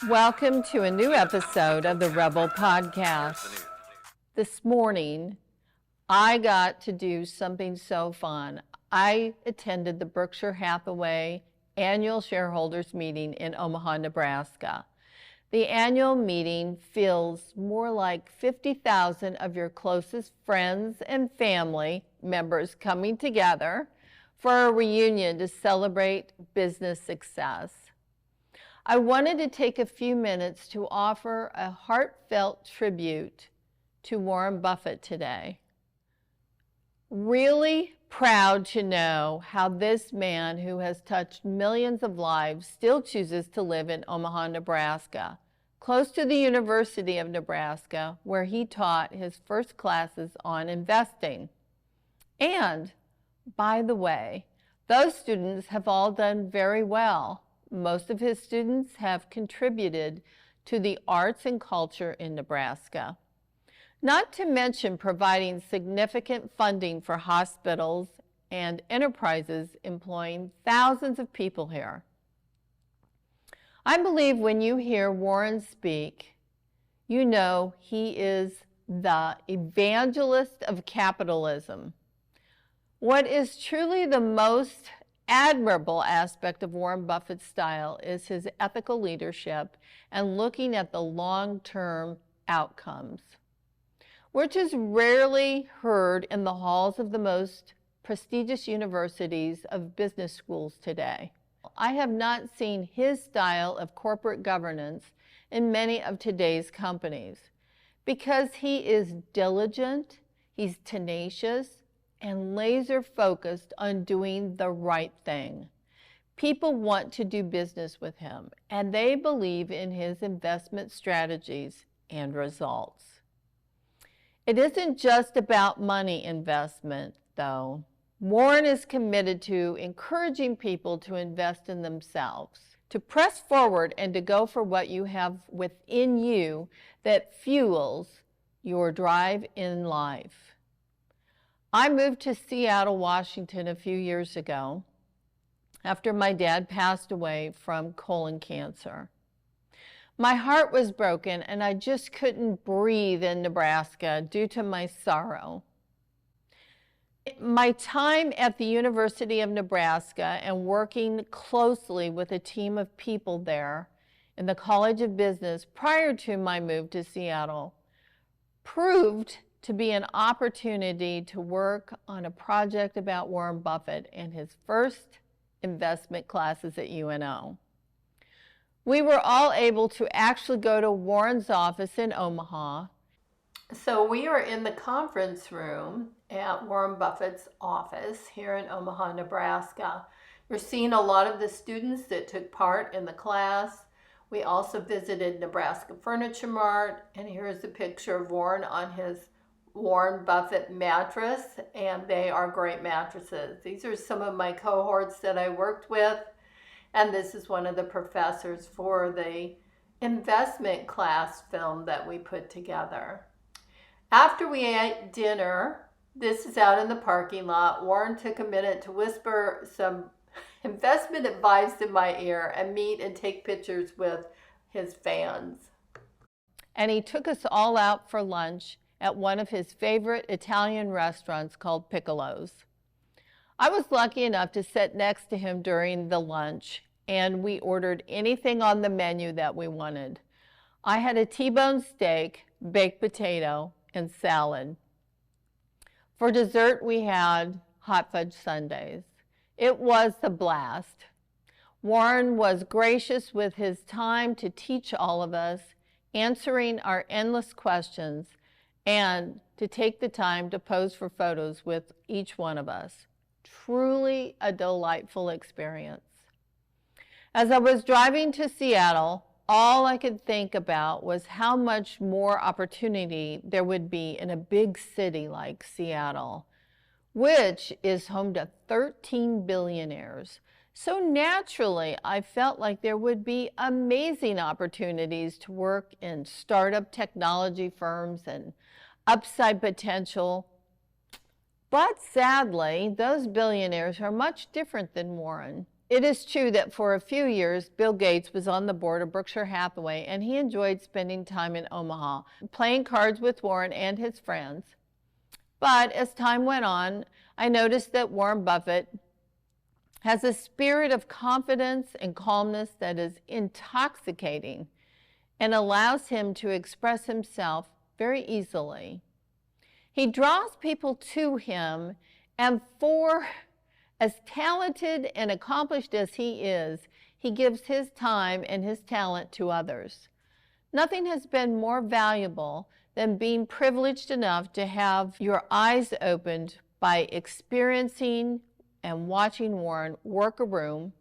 Welcome to a new episode of the Rebel Podcast. This morning, I got to do something so fun. I attended the Berkshire Hathaway annual shareholders meeting in Omaha, Nebraska. The annual meeting feels more like 50,000 of your closest friends and family members coming together for a reunion to celebrate business success. I wanted to take a few minutes to offer a heartfelt tribute to Warren Buffett today. Really proud to know how this man who has touched millions of lives still chooses to live in Omaha, Nebraska, close to the University of Nebraska, where he taught his first classes on investing. And, by the way, those students have all done very well. Most of his students have contributed to the arts and culture in Nebraska, not to mention providing significant funding for hospitals and enterprises employing thousands of people here. I believe when you hear Warren speak, you know he is the evangelist of capitalism. What is truly the most admirable aspect of Warren Buffett's style is his ethical leadership and looking at the long-term outcomes, which is rarely heard in the halls of the most prestigious universities of business schools today. I have not seen his style of corporate governance in many of today's companies because he is diligent, he's tenacious, and laser focused on doing the right thing. People want to do business with him, and they believe in his investment strategies and results. It isn't just about money investment, though. Warren is committed to encouraging people to invest in themselves, to press forward and to go for what you have within you that fuels your drive in life. I moved to Seattle, Washington a few years ago after my dad passed away from colon cancer. My heart was broken and I just couldn't breathe in Nebraska due to my sorrow. My time at the University of Nebraska and working closely with a team of people there in the College of Business prior to my move to Seattle proved to be an opportunity to work on a project about Warren Buffett and his first investment classes at UNO. We were all able to actually go to Warren's office in Omaha. So we are in the conference room at Warren Buffett's office here in Omaha, Nebraska. We're seeing a lot of the students that took part in the class. We also visited Nebraska Furniture Mart, and here's a picture of Warren on his Warren Buffett mattress, and they are great mattresses. These are some of my cohorts that I worked with, and this is one of the professors for the investment class film that we put together. After we ate dinner, this is out in the parking lot, Warren took a minute to whisper some investment advice in my ear and meet and take pictures with his fans. And he took us all out for lunch at one of his favorite Italian restaurants called Piccolo's. I was lucky enough to sit next to him during the lunch, and we ordered anything on the menu that we wanted. I had a T-bone steak, baked potato, and salad. For dessert, we had hot fudge sundaes. It was a blast. Warren was gracious with his time to teach all of us, answering our endless questions, and to take the time to pose for photos with each one of us. Truly a delightful experience. As I was driving to Seattle, all I could think about was how much more opportunity there would be in a big city like Seattle, which is home to 13 billionaires. So naturally, I felt like there would be amazing opportunities to work in startup technology firms and upside potential But sadly, those billionaires are much different than Warren. It is true that for a few years, Bill Gates was on the board of Berkshire Hathaway, and he enjoyed spending time in Omaha, playing cards with Warren and his friends. But as time went on, I noticed that Warren Buffett has a spirit of confidence and calmness that is intoxicating and allows him to express himself very easily. He draws people to him, and for as talented and accomplished as he is, he gives his time and his talent to others. Nothing has been more valuable than being privileged enough to have your eyes opened by experiencing and watching Warren work a room,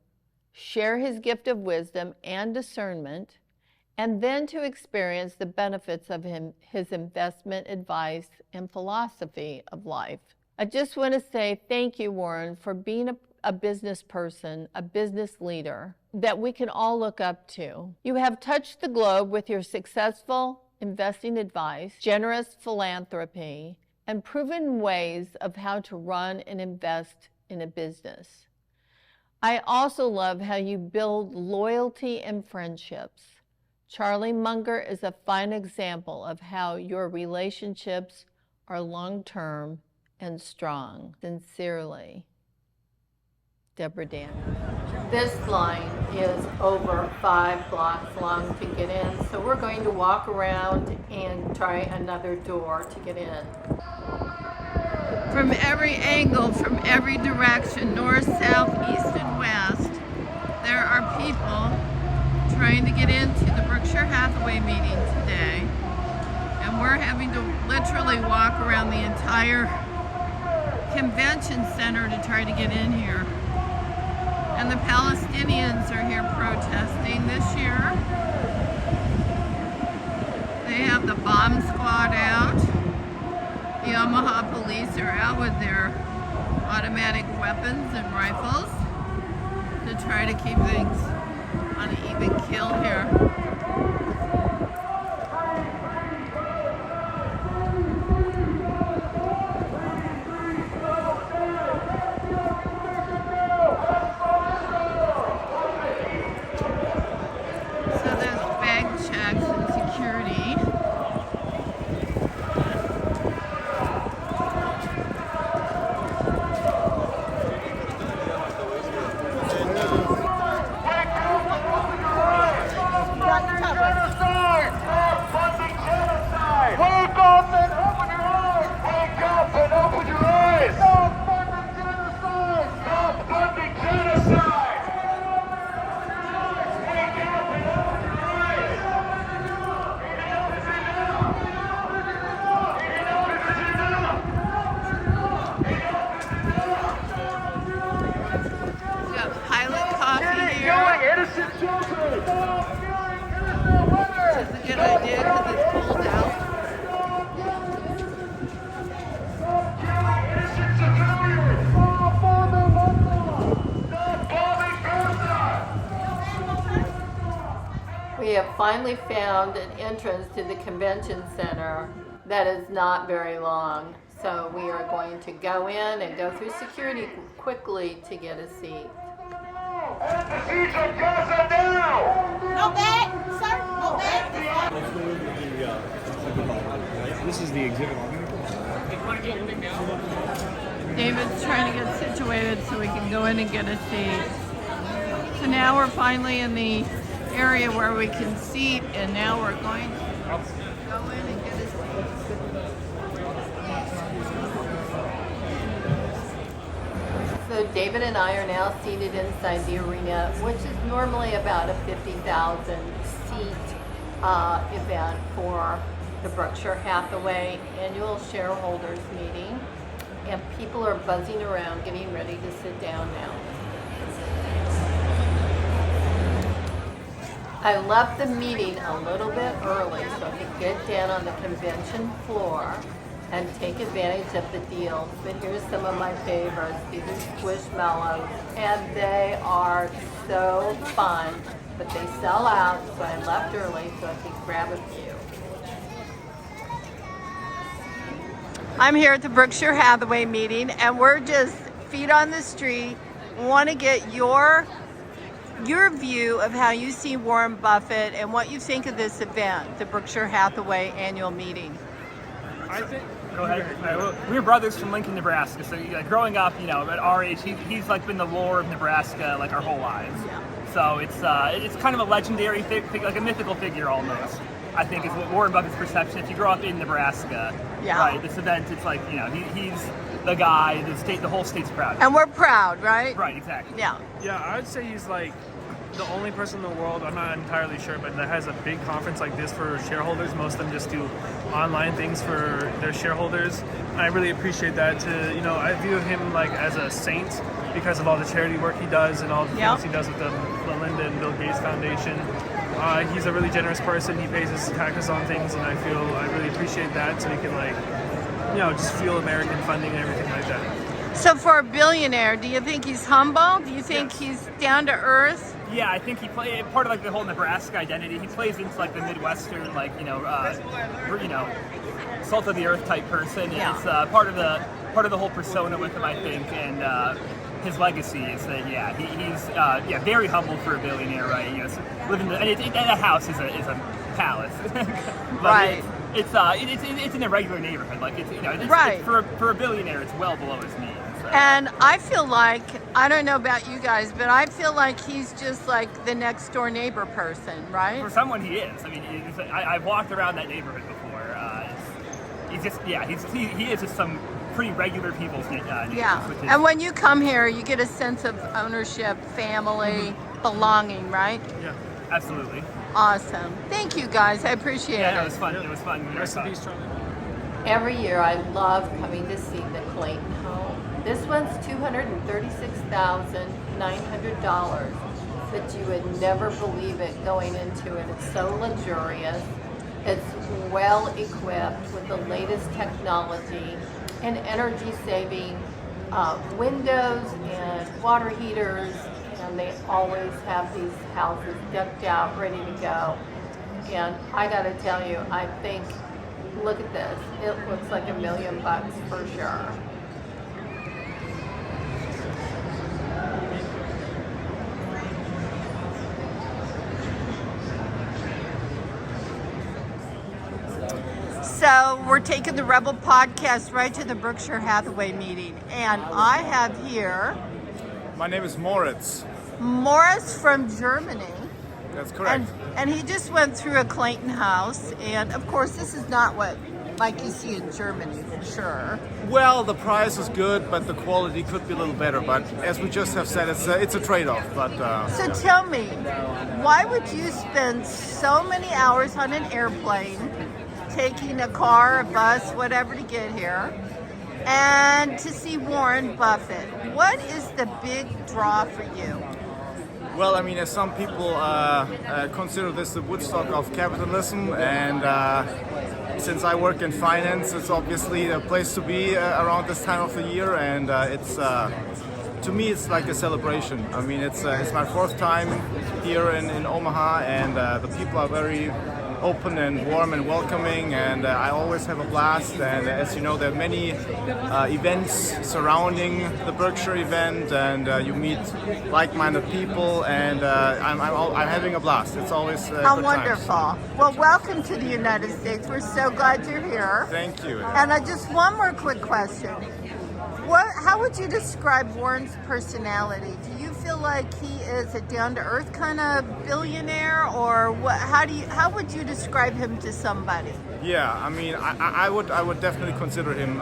share his gift of wisdom and discernment, and then to experience the benefits of his investment advice and philosophy of life. I just want to say thank you, Warren, for being a business person, a business leader that we can all look up to. You have touched the globe with your successful investing advice, generous philanthropy, and proven ways of how to run and invest in a business. I also love how you build loyalty and friendships. Charlie Munger is a fine example of how your relationships are long-term and strong. Sincerely, Debra Danielsen. This line is over 5 blocks long to get in, so we're going to walk around and try another door to get in. From every angle, from every direction, north, south, east, and west, there are people trying to get into the Berkshire Hathaway meeting today, and we're having to literally walk around the entire convention center to try to get in here. And the Palestinians are here protesting this year. They have the bomb squad out. The Omaha police are out with their automatic weapons and rifles to try to keep things on an even keel here. We have finally found an entrance to the convention center that is not very long. So we are going to go in and go through security quickly to get a seat. No bag, sir, no bag. This is the exhibit. David's trying to get situated so we can go in and get a seat. So now we're finally in the area where we can seat, and now we're going to go in and get a seat. So David and I are now seated inside the arena, which is normally about a 50,000 seat event for the Berkshire Hathaway annual shareholders meeting. And people are buzzing around getting ready to sit down now. I left the meeting a little bit early so I could get down on the convention floor and take advantage of the deals. But here's some of my favorites. These are Squishmallows, and they are so fun, but they sell out, so I left early so I could grab a few. I'm here at the Berkshire Hathaway meeting, and we're just feet on the street. Want to get your view of how you see Warren Buffett and what you think of this event, the Berkshire Hathaway annual meeting. I think. Go ahead. We're brothers from Lincoln, Nebraska. So growing up, at our age, he's like been the lore of Nebraska like our whole lives. Yeah. So it's kind of a legendary like a mythical figure almost. I think is what Warren Buffett's perception. If you grow up in Nebraska, right, this event, it's like he's the guy. The whole state's proud. And we're proud, right? Right, exactly. Yeah. Yeah, I would say he's like the only person in the world, I'm not entirely sure, but that has a big conference like this for shareholders. Most of them just do online things for their shareholders. And I really appreciate that. I view him like as a saint because of all the charity work he does and all the things he does with the Melinda and Bill Gates Foundation. He's a really generous person. He pays his taxes on things, and I really appreciate that. So he can just feel American funding and everything like that. So for a billionaire, do you think he's humble? Do you think he's down to earth? Yeah, I think he plays part of like the whole Nebraska identity. He plays into like the Midwestern, salt of the earth type person. Yeah. It's part of the whole persona with him, I think, and his legacy is that he's very humble for a billionaire, right? Living and that house is a palace, Right. It's in a regular neighborhood, like Right. For a billionaire, it's well below his means. So. And I feel like, I don't know about you guys, but I feel like he's just like the next door neighbor person, right? For someone, he is. I mean, I've walked around that neighborhood before. He is just some pretty regular people's neighborhood. Yeah. And when you come here, you get a sense of ownership, family, belonging, right? Yeah, absolutely. Awesome. Thank you guys. I appreciate it. Yeah, it was fun. It was fun. Rest in peace, Charlie. Every year I love coming to see the Clayton home. This one's $236,900, but you would never believe it going into it. It's so luxurious. It's well equipped with the latest technology and energy saving windows and water heaters, and they always have these houses decked out, ready to go. And I gotta tell you, I think, look at this. It looks like $1 million for sure. So we're taking the Rebel podcast right to the Berkshire Hathaway meeting. And I have here My name is Moritz. Morris from Germany. That's correct. And he just went through a Clayton house. And of course, this is not what like you see in Germany for sure. Well, the price is good, but the quality could be a little better. But as we just have said, it's a trade-off. But So tell me, why would you spend so many hours on an airplane, taking a car, a bus, whatever to get here, and to see Warren Buffett? What is the big draw for you? Well, I mean, as some people consider this the Woodstock of capitalism, and since I work in finance, it's obviously a place to be around this time of the year, and it's to me it's like a celebration. I mean, it's my fourth time here in Omaha, and the people are very open and warm and welcoming, and I always have a blast. And as you know, there are many events surrounding the Berkshire event, and you meet like-minded people, and I'm having a blast. It's always How good wonderful. times. Well, welcome to the United States. We're so glad you're here. Thank you. And just one more quick question. How would you describe Warren's personality? Do you feel like he is a down-to-earth kind of billionaire, or what? How would you describe him to somebody? Yeah, I mean, I would definitely consider him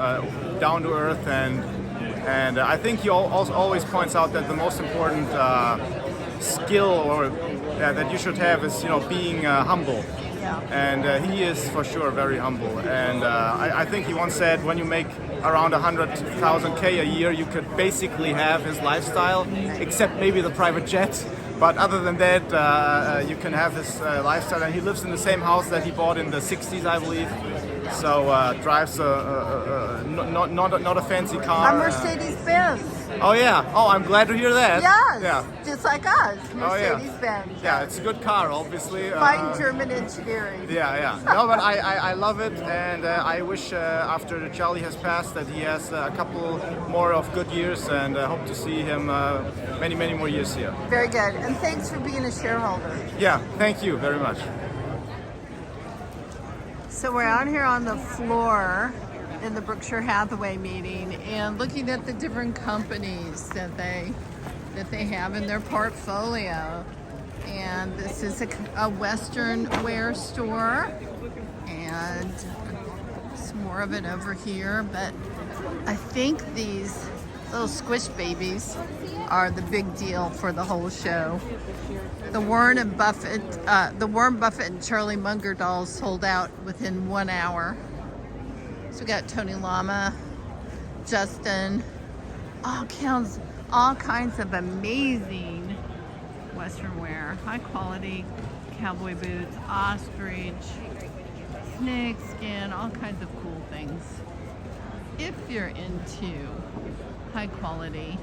down to earth, and I think he also always points out that the most important skill or that you should have is being humble. Yeah. And he is for sure very humble. And I think he once said, when you make around 100,000 K a year, you could basically have his lifestyle, except maybe the private jet. But other than that, you can have his lifestyle. And he lives in the same house that he bought in the 60s, I believe. So drives not a fancy car. A Mercedes-Benz. Oh yeah. Oh, I'm glad to hear that. Yes, Yeah. just like us, Oh, yeah. Mercedes-Benz. Yeah, it's a good car, obviously. Fine German engineering. Yeah. No, but I love it, and I wish after Charlie has passed that he has a couple more of good years, and hope to see him many more years here. Very good, and thanks for being a shareholder. Yeah, thank you very much. So we're out here on the floor in the Berkshire Hathaway meeting and looking at the different companies that they have in their portfolio. And this is a Western wear store, and some more of it over here. But I think these little squish babies are the big deal for the whole show. The Warren Buffett and Charlie Munger dolls sold out within 1 hour. So we got Tony Lama, Justin, all kinds of amazing Western wear, high quality cowboy boots, ostrich, snake skin, all kinds of cool things. If you're into high quality,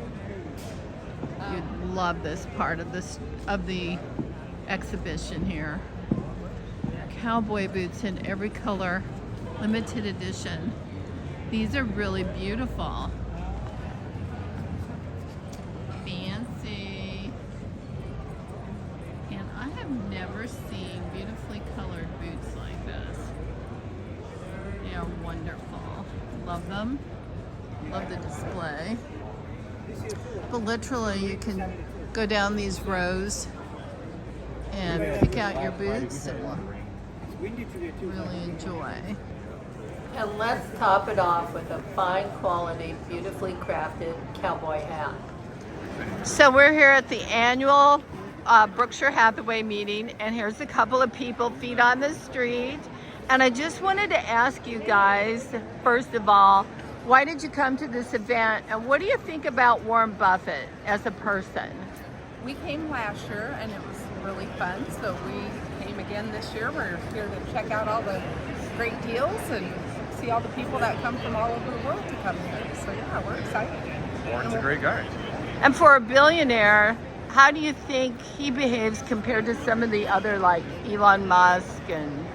you'd love this part of the exhibition here. Cowboy boots in every color, limited edition. These are really beautiful. Fancy. And I have never seen beautifully colored boots like this. They are wonderful. Love them. Love the display. But literally you can go down these rows and pick out your boots and really enjoy. And let's top it off with a fine quality, beautifully crafted cowboy hat. So we're here at the annual Berkshire Hathaway meeting, and here's a couple of people, feet on the street. And I just wanted to ask you guys, first of all, why did you come to this event, and what do you think about Warren Buffett as a person? We came last year and it was really fun, so we came again this year. We're here to check out all the great deals and see all the people that come from all over the world to come here. So yeah, we're excited. Warren's a great guy. And for a billionaire, how do you think he behaves compared to some of the other, like Elon Musk and,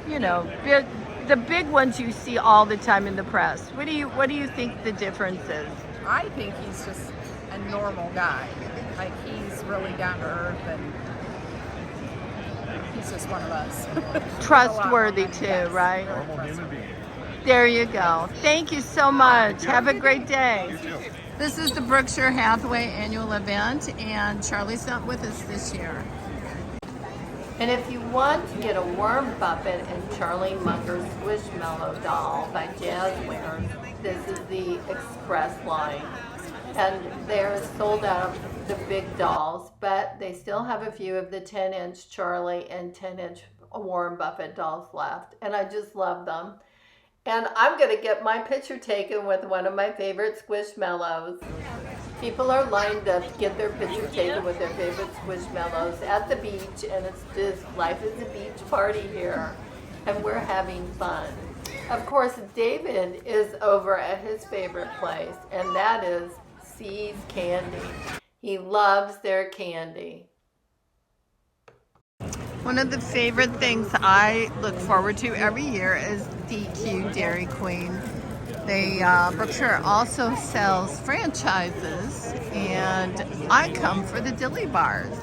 you know, the big ones you see all the time in the press? What do you think the difference is? I think he's just a normal guy. Like, he's really down to earth and he's just one of us. Trustworthy too, Yes, right? very Normal human being. There you go. Thank you so much. Have a great day. You too. This is the Berkshire Hathaway annual event, and Charlie's not with us this year. And if you want to get a Warren Buffett and Charlie Munger Squishmallow doll by Jazzwares, this is the Express line. And they're sold out of the big dolls, but they still have a few of the 10-inch Charlie and 10-inch Warren Buffett dolls left. And I just love them. And I'm going to get my picture taken with one of my favorite Squishmallows. People are lined up to get their picture taken with their favorite Squishmallows at the beach, and it's just, life is a beach party here, and we're having fun. Of course, David is over at his favorite place, and that is C's Candy. He loves their candy. One of the favorite things I look forward to every year is DQ Dairy Queen. Berkshire also sells franchises, and I come for the dilly bars.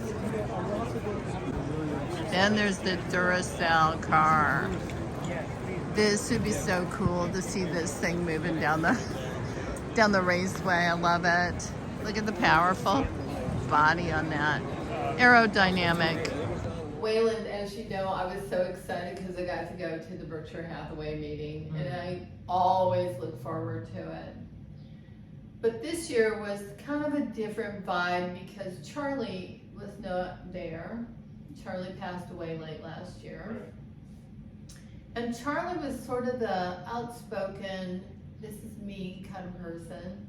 Then there's the Duracell car. This would be so cool to see this thing moving down the raceway. I love it. Look at the powerful body on that. Aerodynamic. Wayland, as you know, I was so excited because I got to go to the Berkshire Hathaway meeting, and I always look forward to it. But this year was kind of a different vibe because Charlie was not there. Charlie passed away late last year. And Charlie was sort of the outspoken, this is me kind of person.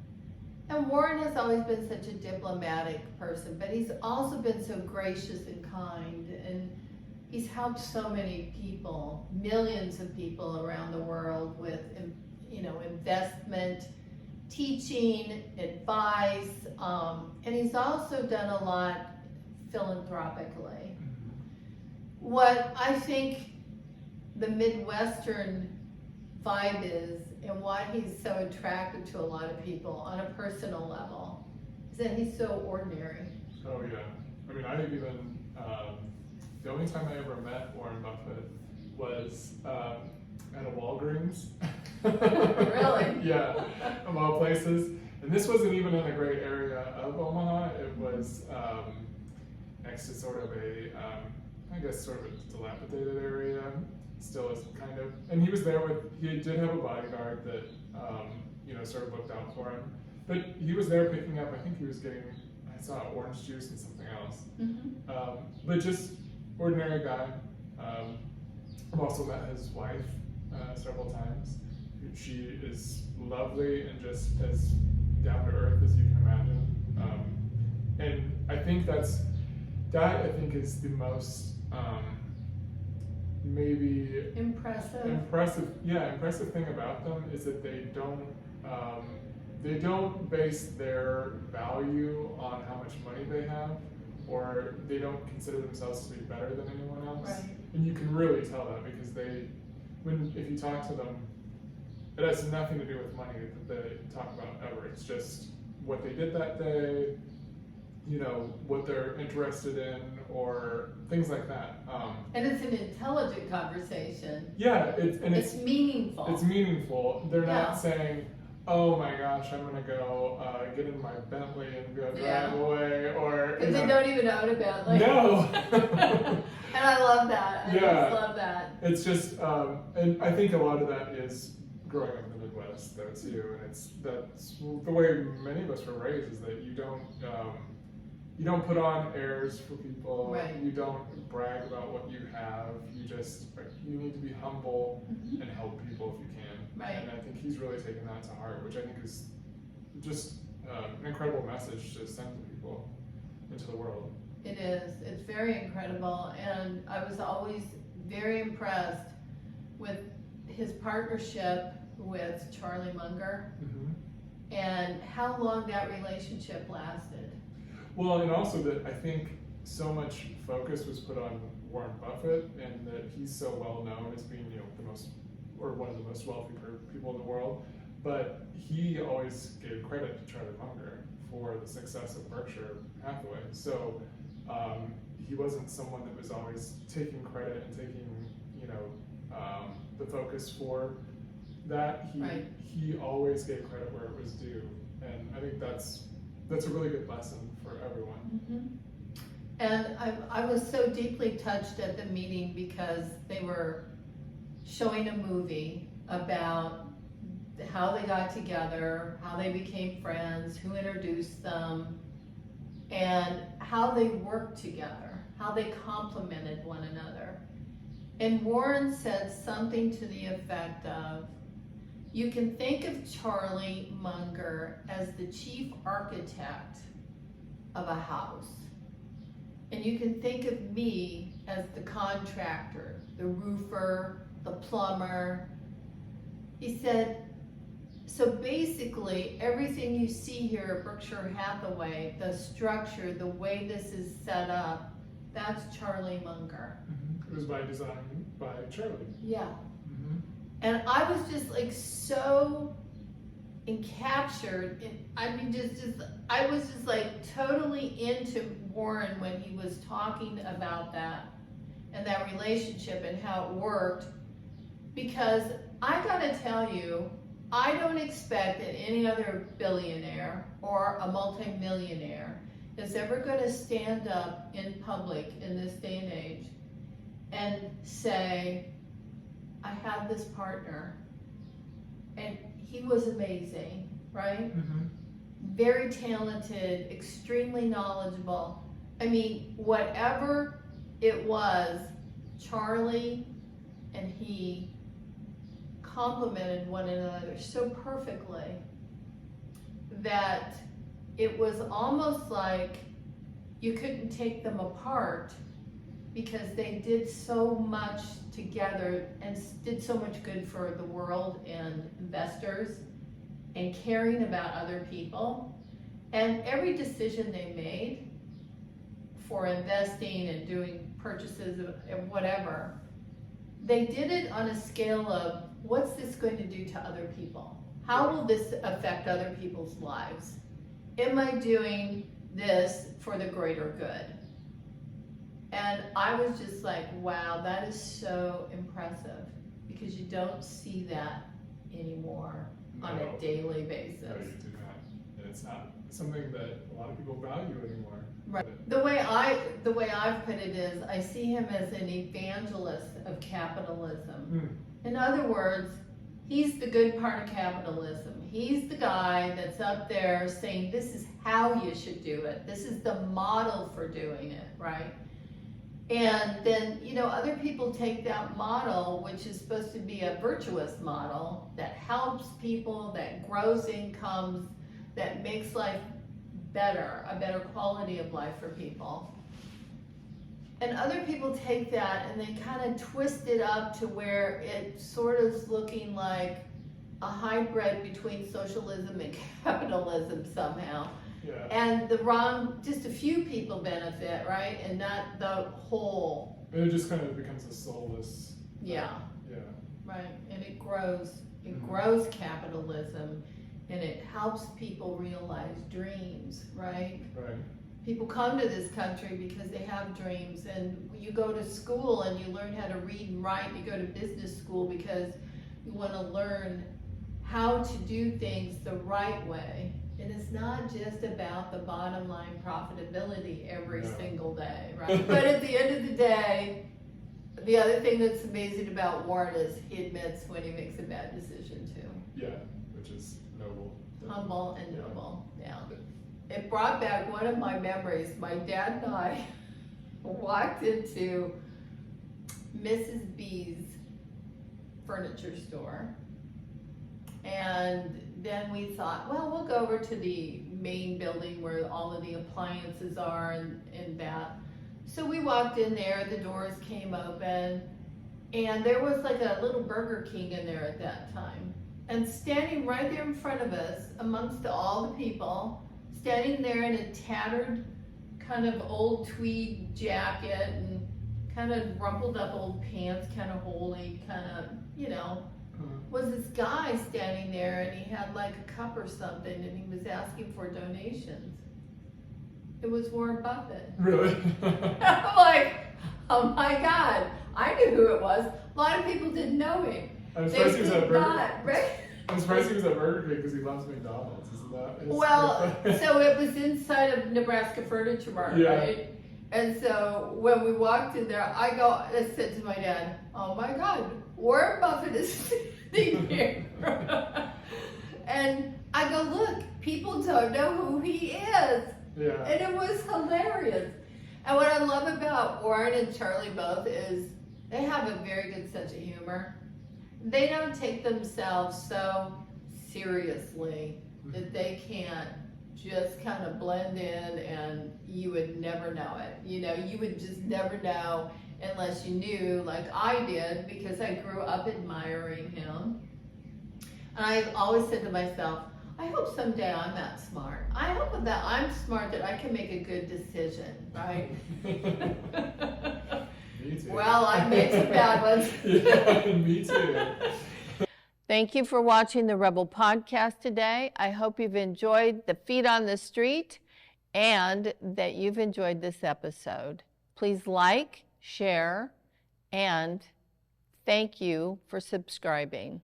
And Warren has always been such a diplomatic person, but he's also been so gracious and kind, and he's helped so many people, millions of people around the world with, you know, investment, teaching, advice, and he's also done a lot philanthropically. What I think the Midwestern vibe is, and why he's so attractive to a lot of people on a personal level, is that he's so ordinary. Oh yeah. I mean, I even, the only time I ever met Warren Buffett was at a Walgreens. Really? Yeah, of all places. And this wasn't even in a great area of Omaha. It was next to sort of a, I guess sort of a dilapidated area. Still is kind of. And he was there he did have a bodyguard that, you know, sort of looked out for him. But he was there picking up, I think he was getting, I saw orange juice and something else. But just ordinary guy. I've also met his wife several times. She is lovely and just as down to earth as you can imagine. And I think that I think is the most maybe impressive thing about them is that they don't base their value on how much money they have, or they don't consider themselves to be better than anyone else. Right. And you can really tell that because if you talk to them, it has nothing to do with money that they talk about ever. It's just what they did that day, you know, what they're interested in, or things like that. And it's an intelligent conversation. Yeah, it's meaningful. It's meaningful. They're Yeah. not saying, "Oh my gosh, I'm gonna go get in my Bentley and go drive away," or because they don't even own a Bentley. No. And I love that. I just love that. It's just, and I think a lot of that is growing up in the Midwest, though, too. And that's the way many of us were raised, is that you don't put on airs for people. Right. You don't brag about what you have. You need to be humble and help people if you can. Right. And I think he's really taken that to heart, which I think is just an incredible message to send to people into the world. It is. It's very incredible. And I was always very impressed with his partnership with Charlie Munger and how long that relationship lasted. Well, and also that I think so much focus was put on Warren Buffett, and that he's so well known as being, you know, one of the most wealthy people in the world. But he always gave credit to Charlie Munger for the success of Berkshire Hathaway. So he wasn't someone that was always taking credit and taking, you know, the focus for that. He always gave credit where it was due, and I think that's a really good lesson for everyone. And I was so deeply touched at the meeting because they were showing a movie about how they got together, how they became friends, who introduced them, and how they worked together, how they complemented one another. And Warren said something to the effect of, you can think of Charlie Munger as the chief architect of a house. And you can think of me as the contractor, the roofer, the plumber. He said, so basically everything you see here at Berkshire Hathaway, the structure, the way this is set up, that's Charlie Munger. It was by design by Charlie. Yeah. And I was just like so encaptured. I was just like totally into Warren when he was talking about that and that relationship and how it worked. Because I gotta tell you, I don't expect that any other billionaire or a multimillionaire is ever gonna stand up in public in this day and age and say, I have this partner, and he was amazing, right? Very talented, extremely knowledgeable. I mean, whatever it was, Charlie and he complemented one another so perfectly that it was almost like you couldn't take them apart, because they did so much together and did so much good for the world and investors. and caring about other people. And every decision they made for investing and doing purchases of whatever, they did it on a scale of, what's this going to do to other people? How will this affect other people's lives? Am I doing this for the greater good? And I was just like, wow, that is so impressive, because you don't see that anymore on a daily basis. No, you do not. And it's not something that a lot of people value anymore. Right. The way I've put it is, I see him as an evangelist of capitalism. In other words, he's the good part of capitalism. He's the guy that's up there saying, this is how you should do it. This is the model for doing it, right? And then, you know, other people take that model, which is supposed to be a virtuous model that helps people, that grows incomes, that makes life better, a better quality of life for people. And other people take that and they kind of twist it up to where it sort of is looking like a hybrid between socialism and capitalism somehow. Yeah. And just a few people benefit, right? And not the whole. And it just kind of becomes a soulless. Yeah. Yeah. Right. And it grows. It grows capitalism, and it helps people realize dreams, right? Right. People come to this country because they have dreams, and you go to school and you learn how to read and write. You go to business school because you want to learn how to do things the right way. And it's not just about the bottom line profitability every single day, right? But at the end of the day, the other thing that's amazing about Warren is he admits when he makes a bad decision too. Yeah, which is noble. Humble and noble, yeah. It brought back one of my memories. My dad and I walked into Mrs. B's furniture store, and then we thought, well, we'll go over to the main building where all of the appliances are and that. So we walked in there, the doors came open, and there was like a little Burger King in there at that time. And standing right there in front of us, amongst all the people, standing there in a tattered kind of old tweed jacket and kind of rumpled up old pants, kind of holey, kind of, you know, was this guy standing there, and he had like a cup or something, and he was asking for donations. It was Warren Buffett. Really? I'm like, oh my God, I knew who it was. A lot of people didn't know him. I'm surprised he was at Burger right? I'm surprised he was at Burger King because he loves McDonald's, isn't that? Well, so it was inside of Nebraska Furniture Mart, right? And so when we walked in there, I said to my dad, oh my God, Warren Buffett is sitting here. And I go, look, people don't know who he is. Yeah. And it was hilarious. And what I love about Warren and Charlie both is they have a very good sense of humor. They don't take themselves so seriously that they can't just kind of blend in and you would never know it. You know, you would just never know unless you knew, like I did, because I grew up admiring him. And I've always said to myself, I hope someday I'm that smart. I hope that I'm smart, that I can make a good decision, right? Me too. Well, I've made some bad ones. Yeah, me too. Thank you for watching the Rebel Podcast today. I hope you've enjoyed the feet on the street and that you've enjoyed this episode. Please like, share, and thank you for subscribing.